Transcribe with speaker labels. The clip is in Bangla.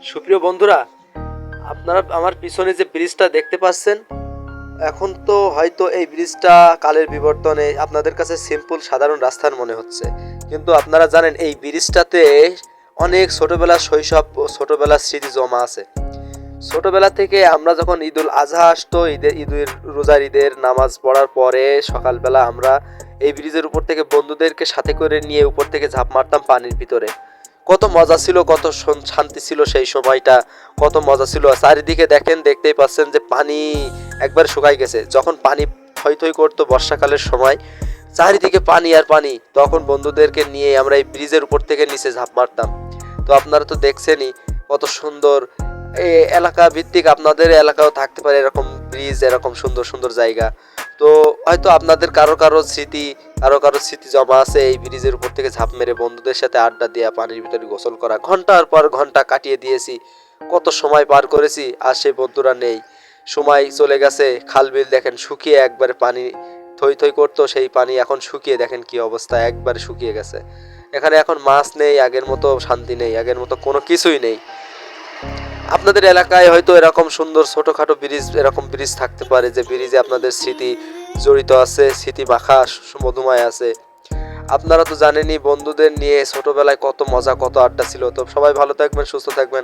Speaker 1: সুপ্রিয় বন্ধুরা, আপনারা আমার পিছনে যে ব্রিজটা দেখতে পাচ্ছেন, এখন তো হয়তো এই ব্রিজটা কালের বিবর্তনে আপনাদের কাছে সিম্পল সাধারণ রাস্তার মনে হচ্ছে, কিন্তু আপনারা জানেন এই ব্রিজটাতে অনেক ছোটবেলার শৈশব ও ছোটবেলার স্মৃতি জমা আছে। ছোটবেলা থেকে আমরা যখন ঈদুল আজহা আসতো, ঈদের রোজার ঈদের নামাজ পড়ার পরে সকালবেলা আমরা এই ব্রিজের উপর থেকে বন্ধুদেরকে সাথে করে নিয়ে উপর থেকে ঝাঁপ মারতাম পানির ভিতরে। কত মজা ছিল, কত শান্তি ছিল সেই সময়টা, কত মজা ছিল। চারিদিকে দেখেন, দেখতেই পাচ্ছেন যে পানি একবার শুকাই গেছে। যখন পানি থই থই করতো বর্ষাকালের সময়, চারিদিকে পানি আর পানি, তখন বন্ধুদেরকে নিয়ে আমরা এই ব্রিজের উপর থেকে নিচে ঝাঁপ মারতাম। তো আপনারা তো দেখছেনই কত সুন্দর। এই এলাকা ভিত্তিক আপনাদের এলাকাও থাকতে পারে এরকম ব্রিজ, এরকম সুন্দর সুন্দর জায়গা। তো হয়তো আপনাদের কারো স্মৃতি জমা আছে এই ব্রিজের উপর থেকে ঝাঁপ মেরে বন্ধুদের সাথে আড্ডা দেওয়া, পানির ভিতরে গোসল করা, ঘন্টার পর ঘন্টা কাটিয়ে দিয়েছি, কত সময় পার করেছি। আর সেই বন্ধুরা নেই, সময় চলে গেছে। খাল বিল দেখেন শুকিয়ে একবারে পানি থই থই করতো, সেই পানি এখন শুকিয়ে দেখেন কি অবস্থা, একবারে শুকিয়ে গেছে। এখানে এখন মাছ নেই, আগের মতো শান্তি নেই, আগের মতো কোনো কিছুই নেই। আপনাদের এলাকায় হয়তো এরকম সুন্দর ছোটখাটো ব্রিজ, এরকম ব্রিজ থাকতে পারে যে ব্রিজে আপনাদের স্মৃতি জড়িত আছে, স্মৃতি মাখা মধুময় আছে। আপনারা তো জানেনই বন্ধুদের নিয়ে ছোটবেলায় কত মজা, কত আড্ডা ছিল। তো সবাই ভালো থাকবেন, সুস্থ থাকবেন।